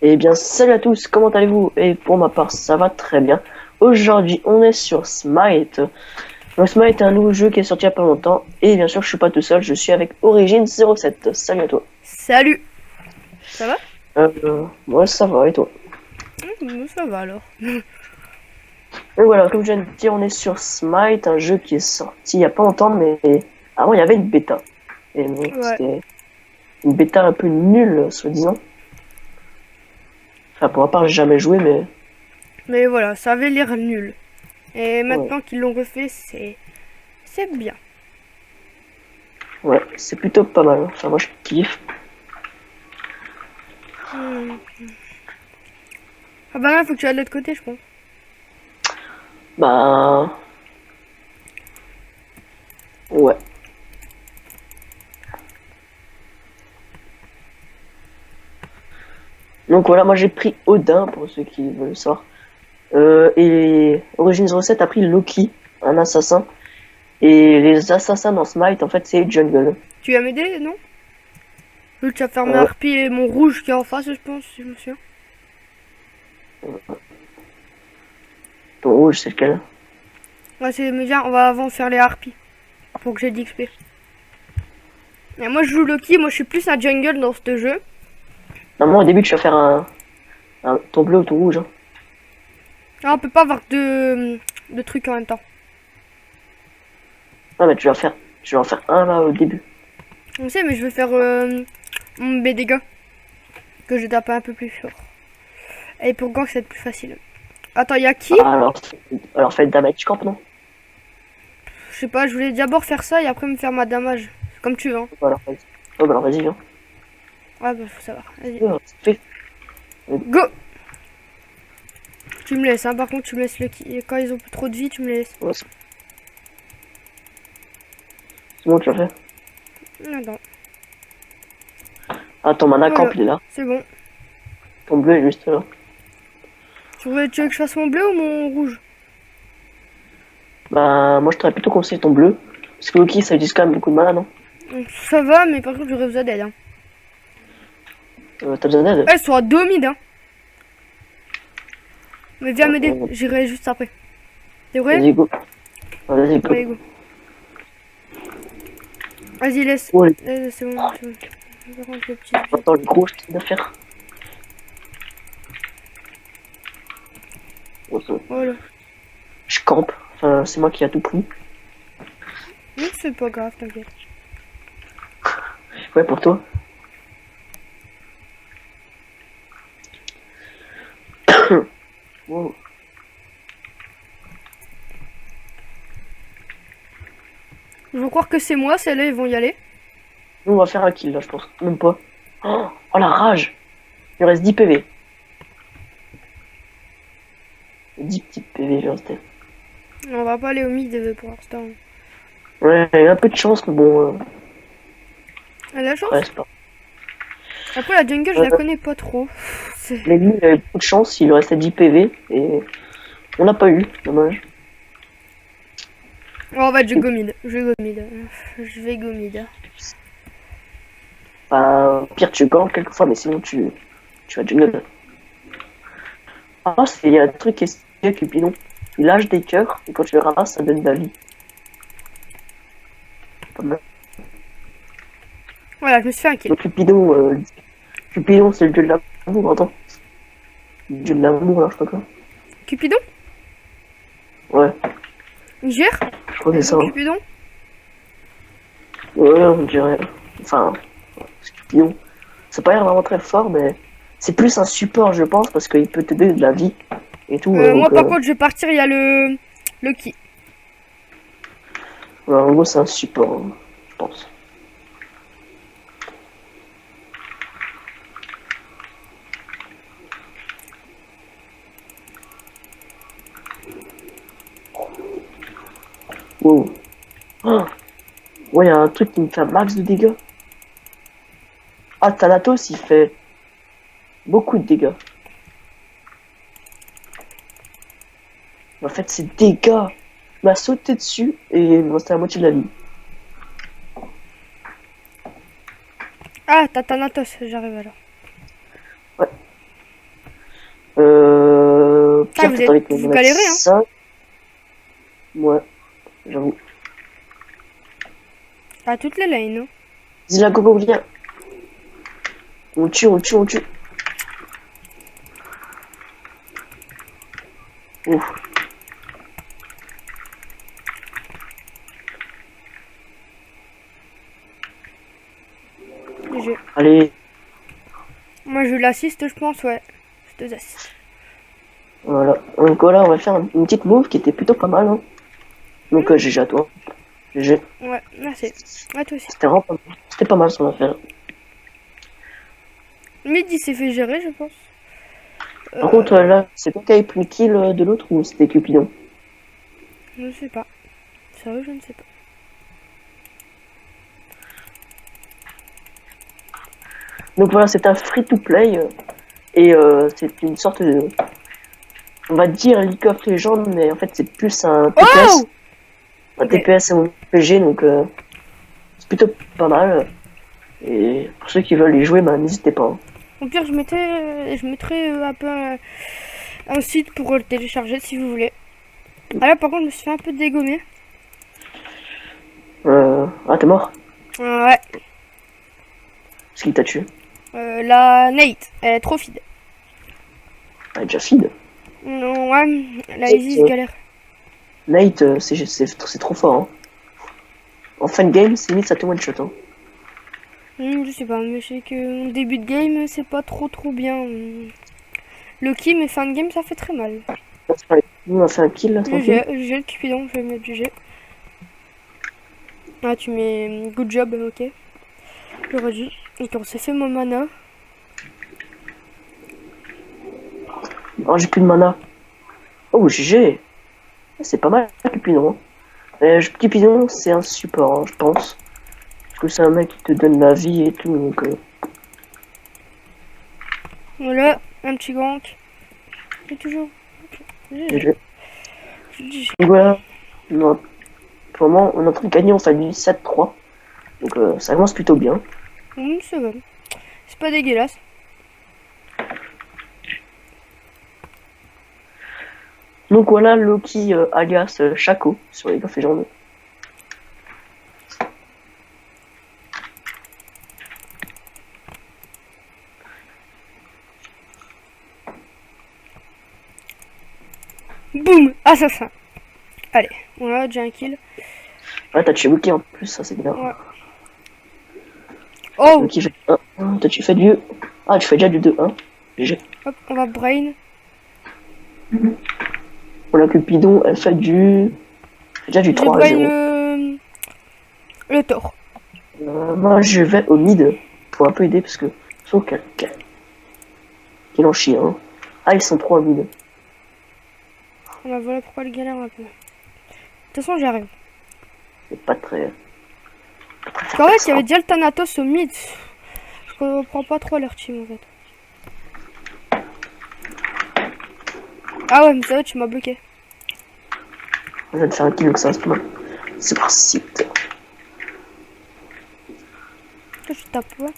Eh bien, salut à tous, comment allez-vous? Et pour ma part, ça va très bien. Aujourd'hui, on est sur Smite. Donc, Smite est un nouveau jeu qui est sorti il y a pas longtemps. Et bien sûr, je suis pas tout seul, je suis avec Origin07. Salut à toi. Salut. Ça va? Ouais, ça va, et toi? Ça va alors. Et voilà, comme je viens de dire, on est sur Smite, un jeu qui est sorti il y a pas longtemps, mais avant, il y avait une bêta. Et bon, Ouais. c'était une bêta un peu nulle, soi-disant. Enfin, pour ma part, j'ai jamais joué, mais Mais voilà, ça avait l'air nul. Et ouais, maintenant qu'ils l'ont refait, c'est bien. ouais, c'est plutôt pas mal. Enfin, moi, je kiffe. Hmm. Ah bah là, faut que tu ailles de l'autre côté, je pense. Bah, ouais. Donc voilà, moi j'ai pris Odin pour ceux qui veulent le savoir. Et Origins 07 a pris Loki, un assassin. Et les assassins dans Smite, en fait, c'est Jungle. Tu vas m'aider, non? Vu que tu as fermé Euh, Harpie et mon rouge qui est en face, je pense, si je me souviens. ton rouge, c'est lequel? Ouais, c'est mais viens, on va avant faire les Harpies. Pour que j'ai d'XP. Et moi, je joue Loki, moi, je suis plus un jungle dans ce jeu. Normalement, au début, tu vas faire ton bleu ou ton rouge. Hein. Ah, on peut pas avoir de trucs en même temps. Non, mais tu vas en faire un là au début. On sait, mais je vais faire mes dégâts. Que je tape un peu plus fort. Et pour gang, c'est plus facile. Attends, y a qui? Ah, alors fais le damage camp, non? Je sais pas, je voulais d'abord faire ça et après me faire ma damage. Comme tu veux. Hein. Bah, alors vas-y. Oh, bah alors vas-y, viens. Ouais, bah faut savoir. Vas-y. Fais. Go! Tu me laisses, hein. Par contre, tu me laisses le qui. Quand ils ont plus trop de vie, tu me laisses. Ouais, c'est bon, tu l'as fait. Attends. Ah, ton mana camp, Voilà. il est là. C'est bon. Ton bleu est juste là. Tu veux que je fasse mon bleu ou mon rouge? Bah, moi, je t'aurais plutôt conseillé ton bleu. Parce que Loki, ça utilise quand même beaucoup de mana, non? Ça va, mais par contre, j'aurais besoin d'aide. Hein. T'as besoin d'aide? Ouais, ils sont à 2 mid, hein. Mais viens m'aider. Euh, J'irai juste après. C'est vrai? Vas-y, go. Vas-y, go. Ouais, go. Vas-y, laisse. Oh, C'est bon, c'est bon. Par contre, le petit. attends, le gros, je t'ai à faire. Oh, c'est bon. Voilà. Je campe. Enfin, c'est moi qui a tout pris. Non, c'est pas grave, t'inquiète. Ouais, pour toi. Wow. Ils vont croire que c'est moi, celles-là, ils vont y aller. Nous, on va faire un kill, là, je pense. Même pas. Oh, la rage. Il reste 10 PV. 10 petits PV, il restait. On va pas aller au mid pour l'instant. Ouais, il y a un peu de chance, mais bon, Elle a la chance. reste pas. Après, la jungle, je la connais pas trop. Mais lui, il avait beaucoup de chance, il lui restait 10 PV, et on l'a pas eu, dommage. Oh, en fait, je go mid. Je go mid. Je vais go mid. Enfin, pire, tu gagnes quelquefois, mais sinon, tu vas jungle. Ah, il y a un truc qui est stylé, Cupidon. Tu lâches des cœurs, et quand tu les ramasses, ça donne de la vie. Pas mal. Voilà, je me suis fait un kill. Donc, Cupidon, c'est le dieu de l'amour, attends. Le dieu de l'amour, là, je sais pas quoi. Cupidon? Ouais, Il gère? je crois que c'est ça. Hein. Cupidon? Ouais, on dirait. Enfin, c'est Cupidon. C'est pas l'air vraiment très fort, mais c'est plus un support, je pense, parce qu'il peut te donner de la vie et tout. Moi, par contre, je vais partir. Il y a le qui. Ouais, en gros, c'est un support, hein, je pense. Wow. Oh, ouais, il y a un truc qui me fait un max de dégâts. Ah, Thanatos, il fait beaucoup de dégâts. En fait, c'est dégâts. Il m'a sauté dessus et il me restait la moitié de la vie. Ah, t'as Thanatos. J'arrive alors. Ouais. peut-être avec vous galérez, hein. 5. Ouais, j'avoue. À toutes les lanes, hein. Dis la gogo, viens. On le tue, on le tue, on le tue. Ouf. GG. Allez, Moi, je l'assiste, je pense, ouais. Je te assiste. voilà. Donc voilà, on va faire une petite move qui était plutôt pas mal. Hein. Donc GG à toi. GG. Ouais, merci. À toi aussi. C'était vraiment pas mal. C'était pas mal son affaire. Mid, il s'est fait gérer, je pense. Par contre, là, c'est toi qui as pris le kill de l'autre ou c'était Cupidon? Je sais pas. Sérieux, je ne sais pas. Donc voilà, c'est un free-to-play. Et c'est une sorte de... On va dire League of Legends, mais en fait, c'est plus un TPS. Oh Un Ok. TPS et un RPG, donc c'est plutôt pas mal. Et pour ceux qui veulent y jouer, bah, n'hésitez pas. Hein. Au pire, je mettrai un peu un site pour le télécharger si vous voulez. Ah là, par contre, je me suis fait un peu dégommer. Ah, t'es mort? Ouais. Ce qui t'a tué? La Nate, elle est trop feed. Ah, déjà feed. Non, ouais, la Nate, Isis galère. Nate, c'est trop fort. Hein. En fin de game, c'est limite ça te one shot. Hein. Je sais pas, mais je sais que en début de game, c'est pas trop bien. Lucky, mais fin de game, ça fait très mal. Nous, on a fait un kill là, tranquille. J'ai le Cupidon, je vais mettre du G. Ah, tu mets good job, ok. J'aurais dû. Ok, on s'est fait mon mana. Oh, j'ai plus de mana. Oh, GG. C'est pas mal, Cupidon. Hein. Cupidon, c'est un support, hein, je pense. Parce que c'est un mec qui te donne la vie et tout, donc... Voilà, un petit gank. Et toujours. GG. Donc voilà. Non. Pour le moment, on est en train de gagner, on fait du 7-3. Donc ça commence plutôt bien. C'est bon. C'est pas dégueulasse. Donc voilà Loki alias Shaco sur les of Legends. Boum, assassin. Allez, voilà, déjà un kill. Ouais, t'as tué Loki en plus, ça c'est bien. Ouais. Oh, Loki fait 1. Toi tu fais du... Ah, tu fais déjà du 2-1. GG. hop, on va brain. Pour la Cupidon, elle fait du... Déjà du Je 3 à brain 0. le Thor. Moi je vais au mid pour un peu aider parce que... Sauf qu'il en chie, hein. Ah, ils sont 3 au mid. On va voilà pourquoi elle galère un peu. De toute façon, j'arrive. C'est pas très... Parce qu'en fait, il y avait déjà le Thanatos au mid. Je comprends pas trop leur team en fait. Ah ouais, mais ça va, tu m'as bloqué. On vient de faire un kill donc ça reste pas mal. C'est parti. Toi, je tape, ouais.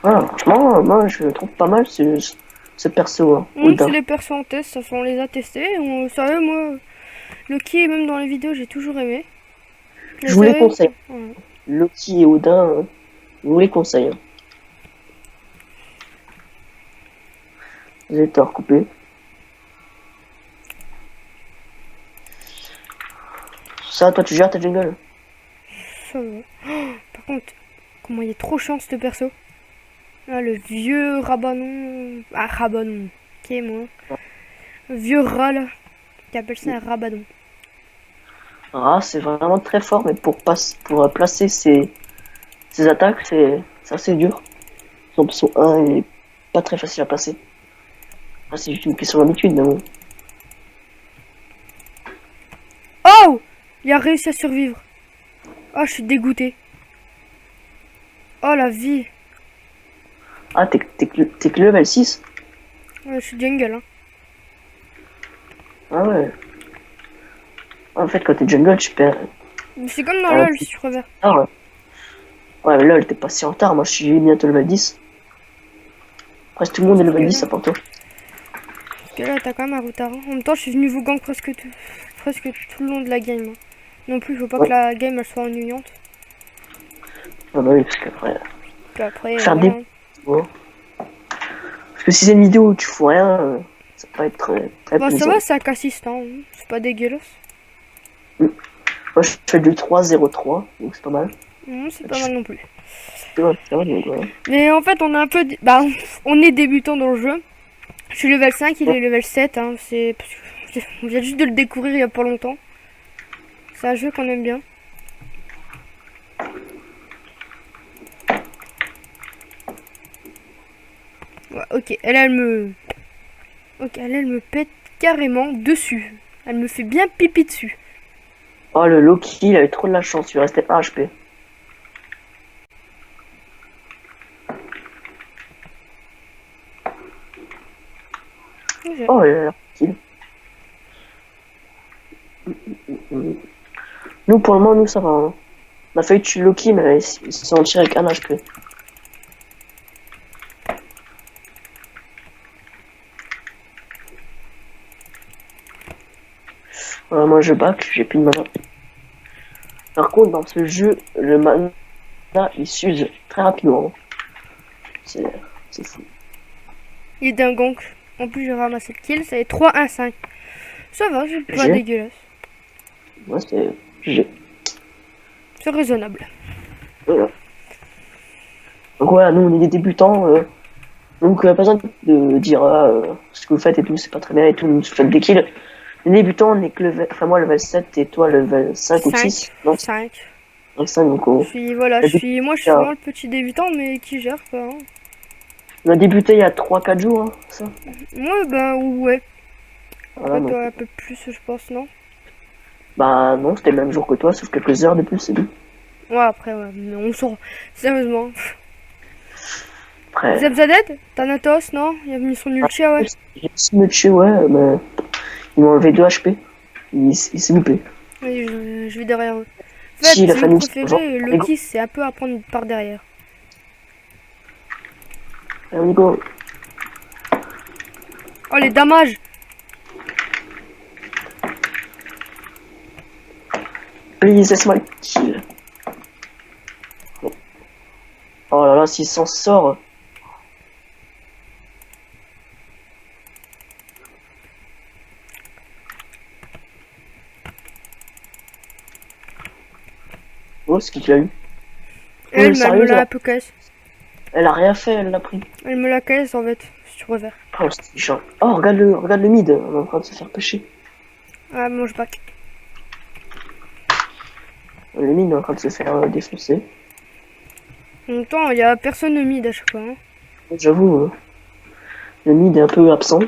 Ah, franchement, moi je trouve pas mal ce perso. Hein, C'est les persos en test, ça fait, on les a testés. Vous savez, moi, Loki, même dans les vidéos, j'ai toujours aimé. Je vous les conseille. Ouais. Loki et Odin, je vous les conseille. Hein. Vous êtes recoupé. Ça, toi tu gères ta jungle. Ça va. Oh, par contre, comment il est trop chiant ce perso. Ah, le vieux Rabanon. Ah, Rabanon. Ok, moi. Le vieux rat là. Qui appelle ça un Rabadon. Ah, c'est vraiment très fort, mais pour placer ses attaques, c'est assez dur. Son option 1 est pas très facile à placer. Ah, c'est juste une question d'habitude, mais bon. Oh! Il a réussi à survivre. Oh, je suis dégoûté. Oh, la vie. Ah, t'es que level 6? Ouais, je suis jungle, hein. Ah ouais. En fait, quand t'es jungle, tu perds. Mais c'est comme dans LoL, si je préfère. Ah ouais. Ouais, mais lol, t'es pas si en retard. Moi, je suis bientôt level 10. Presque tout le monde est level 10 à part toi. Parce que là, t'as quand même un retard. En même temps, je suis venu vous gang presque tout le long de la game. Non plus, faut pas que la game elle soit ennuyante. Ah bah oui, parce qu'après... Puis après, faire voilà. des... Bon. Parce que si c'est une vidéo où tu fous rien, ça va pas être très Bon, ça plaisant. va, c'est un assistant. C'est pas dégueulasse. Moi, je fais du 3-0-3, donc c'est pas mal. C'est pas mal non plus. C'est vrai, donc, ouais. Mais en fait, on est un peu... Bah, on est débutant dans le jeu. Je suis level 5, il est level 7. Hein. C'est... On vient juste de le découvrir il y a pas longtemps. C'est un jeu qu'on aime bien. Ouais, ok, elle me... Ok, elle me pète carrément dessus. Elle me fait bien pipi dessus. Oh, le Loki, il avait trop de la chance, il restait 1 HP. Oh, il a l'air kill. Nous, pour le moment, nous, ça va. Hein. On a failli tuer Loki, mais il s'en tire avec 1 HP. Voilà, moi, je back, j'ai plus de mana. Par contre, dans ce jeu, le mana, il s'use très rapidement. C'est fou. Il est d'un gang. En plus, j'ai ramassé le kill. Ça est 3-1-5. Ça va, c'est pas dégueulasse. Ouais, c'est GG. C'est raisonnable. Voilà. Donc voilà, nous, on est des débutants. Donc, pas besoin de dire ce que vous faites et tout, c'est pas très bien et tout, vous faites des kills. Les débutants, on est que level... Enfin, moi, level 7 et toi, level 5 ou 6. Non, 5. 5, donc on... Moi, je suis vraiment le petit débutant, mais qui gère quoi. Hein. On a débuté il y a 3-4 jours, hein, ça. Moi, ben, ouais. Voilà, donc... Toi, un peu plus, je pense, non? Bah non, c'était le même jour que toi, sauf quelques heures de plus, c'est tout. Ouais, après, ouais, mais on sort. Sérieusement. Après... Zebzaded? Thanatos, non? Il a mis son ulti, ouais. J'ai essayé de me tuer, ouais, mais... Ils m'ont enlevé 2 HP. Il s'est loupé. Oui, je vais derrière eux. En fait, Si, la mon famille... préféré, Loki, c'est un peu à prendre par derrière. Allez, on y go. Oh, les damages! Please, laisse-moi le kill. Oh là là, s'il s'en sort... Oh, ce qu'il a eu. Elle me l'a un peu caisse. Elle a rien fait, elle l'a pris. Elle me la caisse en fait, sur revers. Oh, c'est chiant. Oh, regarde le mid, on est en train de se faire pêcher. Ah, moi je back. Le mid est en train de se faire défoncer. En même temps, il y a personne au mid à chaque fois. Hein. J'avoue, le mid est un peu absent.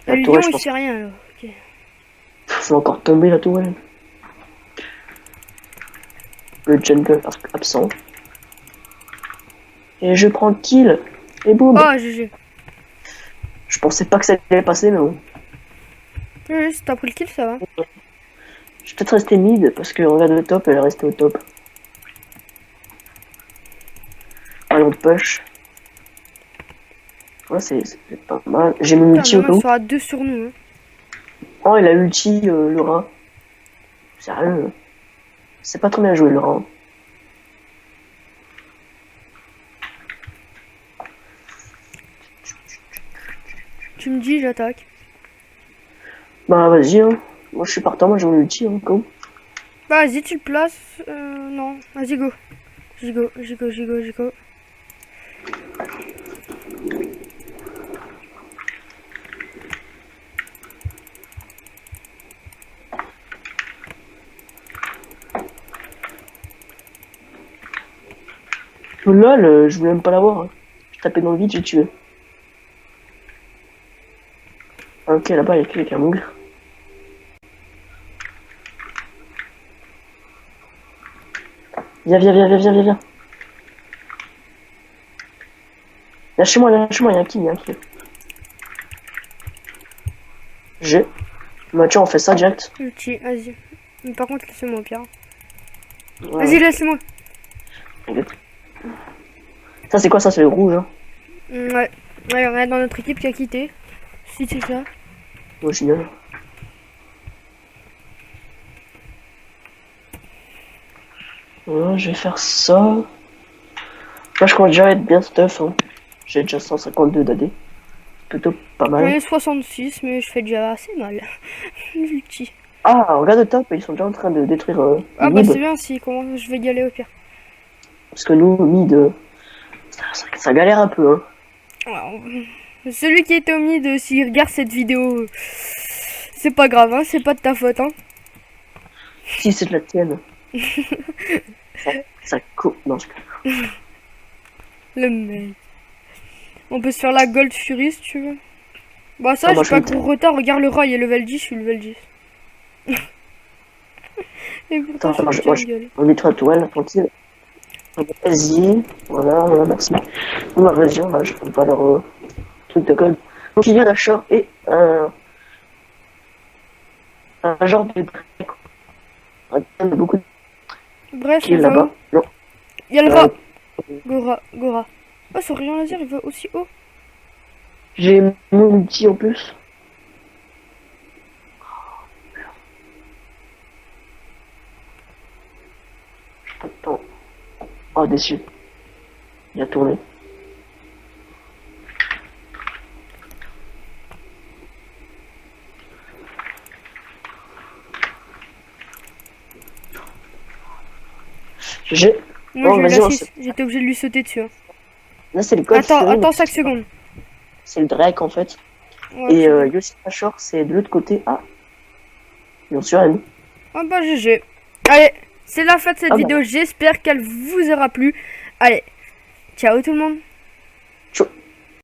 Le lion, il sait rien alors. Ok. C'est encore tombé la tourelle. Le jungle absent. Et je prends le kill. Et boum. Oh, GG. Je pensais pas que ça allait passer, mais bon. Oui, si t'as pris le kill, ça va. Je vais peut-être rester mid, parce que regarde le top, elle est restée au top. Allez, on push. Ouais, c'est pas mal. J'ai mon ulti au Il sera 2 sur nous. Hein. Oh, il a ulti le rat. Sérieux. C'est pas très bien joué le rat. Tu me dis, j'attaque. Bah vas-y, hein. Moi je suis partant, moi j'ai mon ulti, hein, go. Bah vas-y, tu le places. Non, vas-y, go. J'y go. Oh lol, je voulais même pas l'avoir. Hein. Je tapais dans le vide, j'ai tué. Ah, ok, là-bas, il y a quelqu'un qui a mourir. Viens. Viens chez moi, il y a un kill, J'ai. Bah tiens, on fait ça direct. Ulti, vas-y. Mais par contre, laissez-moi au pire. Ouais. Vas-y, laisse-moi. Ça, c'est quoi ça? C'est le rouge, hein? Ouais. Ouais, on est dans notre équipe qui a quitté. Si c'est ça. Oh, génial. Ouais, je vais faire ça. Là, je commence déjà à être bien stuff. Hein. J'ai déjà 152 d'AD. Plutôt pas J'en ai mal. 66, mais je fais déjà assez mal. L'ulti. Ah, regarde le top, ils sont déjà en train de détruire Ah bah mid. c'est bien si, comment je vais y aller au pire. Parce que nous, mid, ça galère un peu. Hein. Alors, celui qui est au mid, s'il regarde cette vidéo, c'est pas grave, hein, c'est pas de ta faute. Hein. Si c'est de la tienne. ça Non, Le mec. On peut se faire la Gold Fury si tu veux. Bah ça, Ah, moi, j'ai pas je gros retard. Regarde le rat, il est level 10, je suis level 10. Et pourtant, Attends, je suis moi, une gueule. on nettoie la tourelle, tranquille. Vas-y, voilà, merci. Bon, bah, vas-y, je prends pas leur truc de gold. Donc, il y a un short et un genre de beaucoup de Bref, kills on va là-bas. où? Non. Il y a le rat. Gora, Gora. Oh, son rayon laser, il va aussi haut. J'ai mon outil en plus. Attends. Oh, déçu. Il a tourné. J'ai. Moi, Oh, j'ai eu vas-y, la 6. J'étais obligé de lui sauter dessus. Hein. Là, c'est le code Attends, Fury, attends 5 secondes. c'est le Drake en fait. Ouais, Et c'est bon. Yoshi Shore, c'est de l'autre côté. Ah, bien sûr, Anne. Ah bah GG. Allez, c'est la fin de cette Ah bah. vidéo. J'espère qu'elle vous aura plu. Allez, ciao tout le monde.